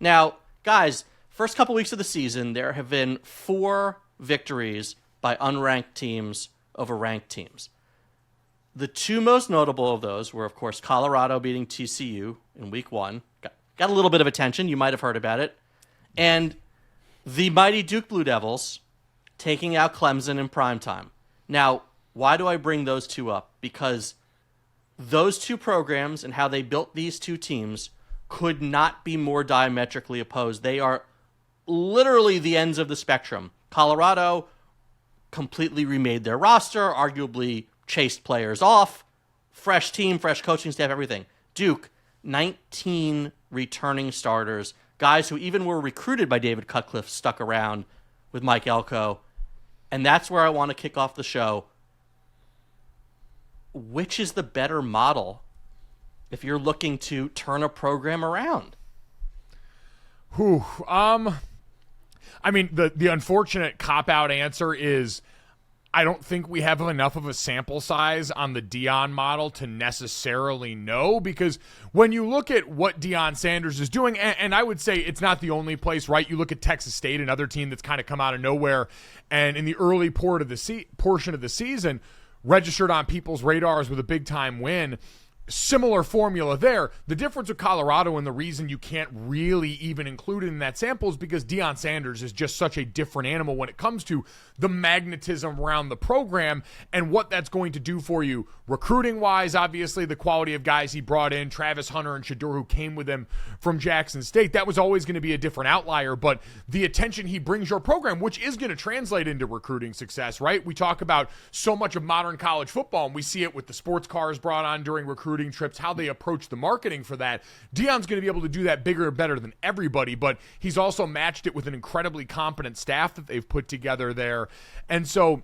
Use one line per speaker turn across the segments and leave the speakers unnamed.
Now, guys, first couple weeks of the season, there have been 4 victories by unranked teams over ranked teams. The 2 most notable of those were, of course, Colorado beating TCU in week 1. Got a little bit of attention. You might have heard about it. And the mighty Duke Blue Devils taking out Clemson in primetime. Now, why do I bring those 2 up? Because those 2 programs and how they built these 2 teams could not be more diametrically opposed. They are literally the ends of the spectrum. Colorado completely remade their roster, arguably chased players off, fresh team, fresh coaching staff, everything. Duke, 19 returning starters, guys who even were recruited by David Cutcliffe stuck around with Mike Elko. And that's where I want to kick off the show. Which is the better model if you're looking to turn a program around?
I mean, the unfortunate cop-out answer is I don't think we have enough of a sample size on the Deion model to necessarily know, because when you look at what Deion Sanders is doing, and I would say it's not the only place, right? You look at Texas State, another team that's kind of come out of nowhere, and in the early portion of the season, registered on people's radars with a big-time win. Similar formula there. The difference with Colorado and the reason you can't really even include it in that sample is because Deion Sanders is just such a different animal when it comes to the magnetism around the program and what that's going to do for you recruiting-wise. Obviously, the quality of guys he brought in, Travis Hunter and Shador, who came with him from Jackson State, that was always going to be a different outlier, but the attention he brings your program, which is going to translate into recruiting success, right? We talk about so much of modern college football, and we see it with the sports cars brought on during recruiting trips, how they approach the marketing for that. Deion's going to be able to do that bigger and better than everybody, but he's also matched it with an incredibly competent staff that they've put together there. And so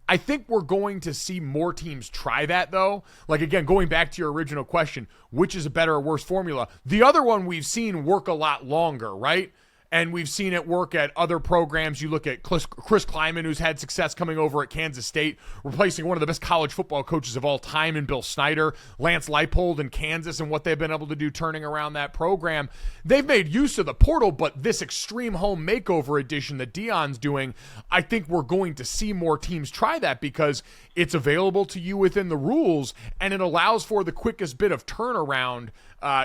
I think we're going to see more teams try that, though. Like, again, going back to your original question, which is a better or worse formula? The other one we've seen work a lot longer, right? And we've seen it work at other programs. You look at Chris Kleiman, who's had success coming over at Kansas State, replacing one of the best college football coaches of all time in Bill Snyder, Lance Leipold in Kansas, and what they've been able to do turning around that program. They've made use of the portal, but this extreme home makeover edition that Deion's doing, I think we're going to see more teams try that because it's available to you within the rules, and it allows for the quickest bit of turnaround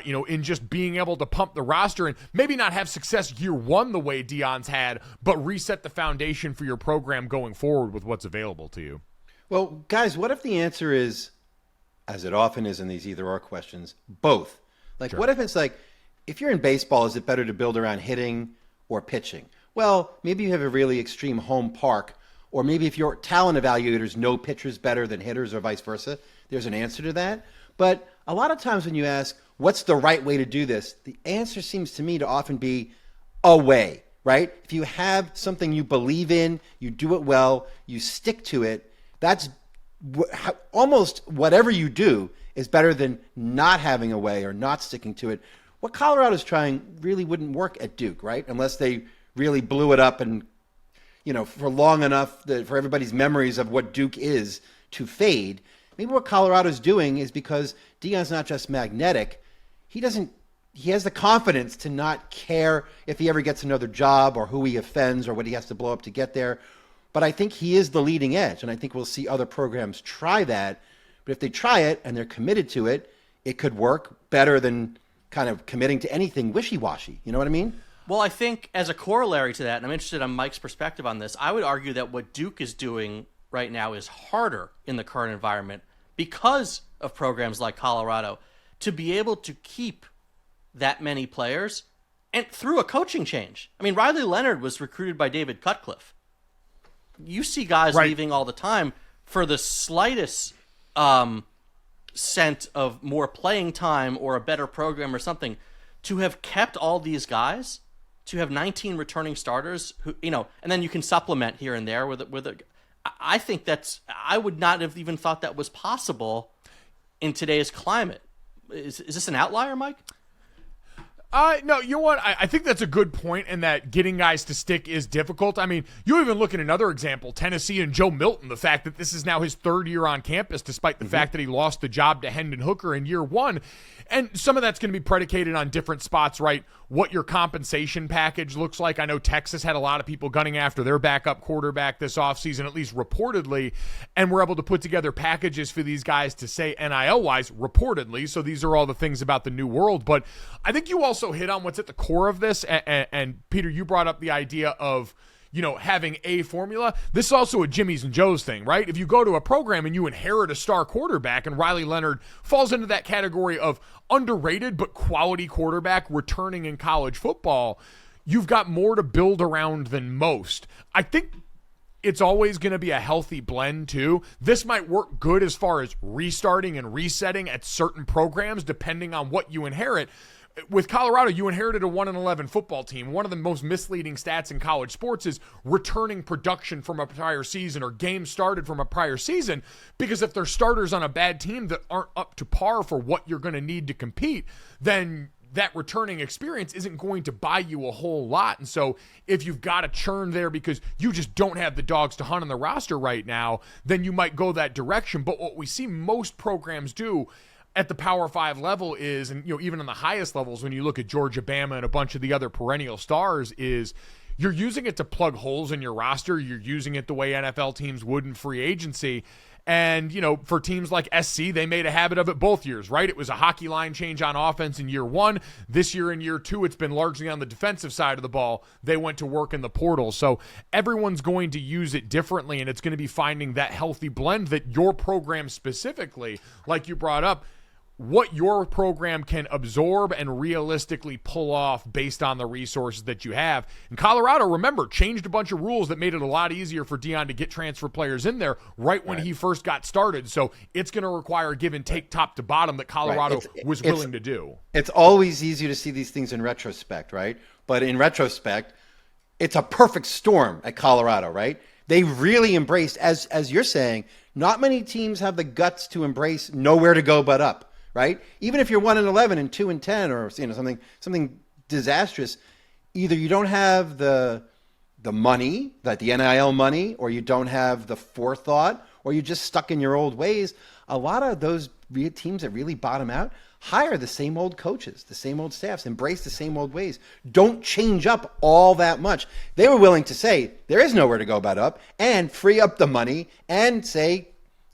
in just being able to pump the roster and maybe not have success year one the way Deion's had, but reset the foundation for your program going forward with what's available to you.
Well, guys, what if the answer is, as it often is in these either-or questions, both? Like, What if it's like, if you're in baseball, is it better to build around hitting or pitching? Well, maybe you have a really extreme home park, or maybe if your talent evaluators know pitchers better than hitters or vice versa, there's an answer to that. But a lot of times when you ask, what's the right way to do this? The answer seems to me to often be a way, right? If you have something you believe in, you do it well, you stick to it, that's almost whatever you do is better than not having a way or not sticking to it. What Colorado's trying really wouldn't work at Duke, right? Unless they really blew it up and, for long enough for everybody's memories of what Duke is to fade. Maybe what Colorado's doing is because Deion's not just magnetic. He has the confidence to not care if he ever gets another job or who he offends or what he has to blow up to get there. But I think he is the leading edge, and I think we'll see other programs try that. But if they try it and they're committed to it, it could work better than kind of committing to anything wishy-washy. You know what I mean?
Well, I think as a corollary to that, and I'm interested in Mike's perspective on this, I would argue that what Duke is doing right now is harder in the current environment because of programs like Colorado to be able to keep that many players and through a coaching change. I mean, Riley Leonard was recruited by David Cutcliffe. You see guys leaving all the time for the slightest scent of more playing time or a better program or something. To have kept all these guys, to have 19 returning starters, who and then you can supplement here and there with a. I think I would not have even thought that was possible in today's climate. Is this an outlier, Mike?
No, you know what? I think that's a good point, and that getting guys to stick is difficult. I mean, you even look at another example, Tennessee and Joe Milton, the fact that this is now his third year on campus, despite the fact that he lost the job to Hendon Hooker in year one. And some of that's going to be predicated on different spots, right? What your compensation package looks like. I know Texas had a lot of people gunning after their backup quarterback this offseason, at least reportedly, and we're able to put together packages for these guys to say NIL-wise, reportedly. So these are all the things about the new world. But I think you also hit on what's at the core of this. And Peter, you brought up the idea of, having a formula. This is also a Jimmy's and Joe's thing, right? If you go to a program and you inherit a star quarterback, and Riley Leonard falls into that category of underrated but quality quarterback returning in college football, you've got more to build around than most. I think it's always going to be a healthy blend too. This might work good as far as restarting and resetting at certain programs depending on what you inherit. With Colorado, you inherited a 1-11 football team. One of the most misleading stats in college sports is returning production from a prior season or games started from a prior season, because if they're starters on a bad team that aren't up to par for what you're going to need to compete, then that returning experience isn't going to buy you a whole lot. And so if you've got a churn there because you just don't have the dogs to hunt on the roster right now, then you might go that direction. But what we see most programs do at the Power 5 level is, and even on the highest levels, when you look at Georgia, Bama, and a bunch of the other perennial stars, is you're using it to plug holes in your roster. You're using it the way NFL teams would in free agency. And, for teams like SC, they made a habit of it both years, right? It was a hockey line change on offense in year one. This year in year two, it's been largely on the defensive side of the ball. They went to work in the portal. So everyone's going to use it differently, and it's going to be finding that healthy blend that your program specifically, like you brought up, what your program can absorb and realistically pull off based on the resources that you have. And Colorado, remember, changed a bunch of rules that made it a lot easier for Deion to get transfer players in there right when he first got started. So it's going to require give and take top to bottom that Colorado was willing to do.
It's always easier to see these things in retrospect, right? But in retrospect, it's a perfect storm at Colorado, right? They really embraced, as you're saying, not many teams have the guts to embrace nowhere to go but up. Right? Even if you're 1-11 and 2-10 or something disastrous, either you don't have the money, like the NIL money, or you don't have the forethought, or you're just stuck in your old ways. A lot of those teams that really bottom out hire the same old coaches, the same old staffs, embrace the same old ways, don't change up all that much. They were willing to say there is nowhere to go but up and free up the money and say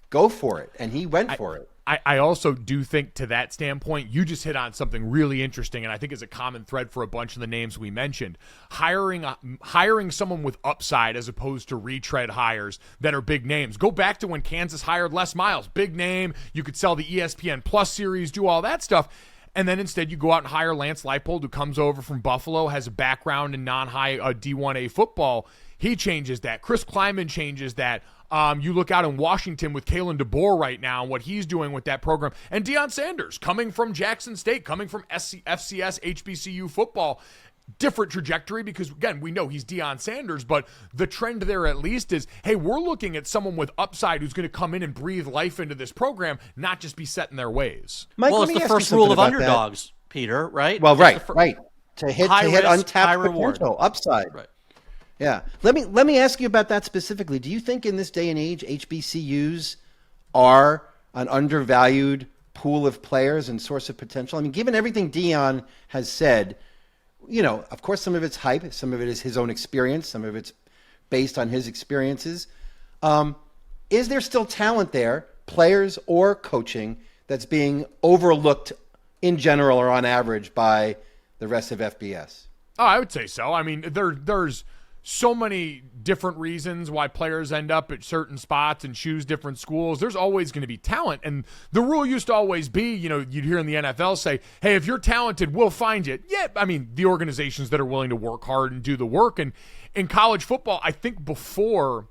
go for it, and he went for it.
I also do think, to that standpoint, you just hit on something really interesting, and I think is a common thread for a bunch of the names we mentioned. Hiring someone with upside as opposed to retread hires that are big names. Go back to when Kansas hired Les Miles, big name. You could sell the ESPN Plus series, do all that stuff. And then instead you go out and hire Lance Leipold, who comes over from Buffalo, has a background in non-high D1A football. He changes that. Chris Kleiman changes that. You look out in Washington with Kalen DeBoer right now and what he's doing with that program. And Deion Sanders, coming from Jackson State, coming from FCS, HBCU football. Different trajectory because, again, we know he's Deion Sanders, but the trend there at least is, hey, we're looking at someone with upside who's going to come in and breathe life into this program, not just be set in their ways.
Mike,
well, it's the first rule of underdogs, Peter, right?
Well, right. To hit
risk,
untapped potential, upside.
Right.
Yeah. Let me ask you about that specifically. Do you think in this day and age, HBCUs are an undervalued pool of players and source of potential? I mean, given everything Deion has said, of course, some of it's hype, some of it is his own experience, some of it's based on his experiences. Is there still talent there, players or coaching, that's being overlooked in general or on average by the rest of FBS?
Oh, I would say so. I mean, there's so many different reasons why players end up at certain spots and choose different schools. There's always going to be talent. And the rule used to always be, you'd hear in the NFL say, hey, if you're talented, we'll find you. Yeah, I mean, the organizations that are willing to work hard and do the work. And in college football, I think before,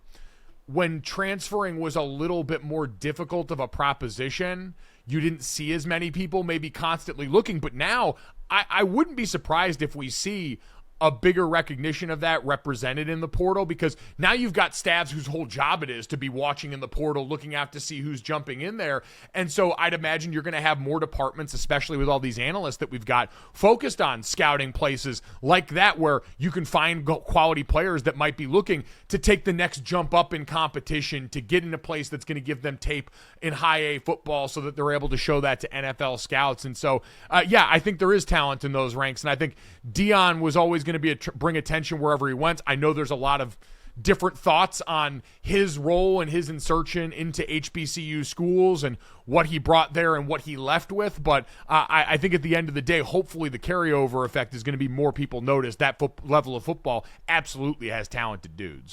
when transferring was a little bit more difficult of a proposition, you didn't see as many people maybe constantly looking. But now I wouldn't be surprised if we see a bigger recognition of that represented in the portal, because now you've got staffs whose whole job it is to be watching in the portal, looking out to see who's jumping in there. And so I'd imagine you're going to have more departments, especially with all these analysts that we've got, focused on scouting places like that where you can find quality players that might be looking to take the next jump up in competition, to get in a place that's going to give them tape in high A football so that they're able to show that to NFL scouts. And so, I think there is talent in those ranks. And I think Deion was always going to be bring attention wherever he went. I know there's a lot of different thoughts on his role and his insertion into HBCU schools and what he brought there and what he left with. But I think at the end of the day, hopefully the carryover effect is going to be more people notice that level of football absolutely has talented dudes.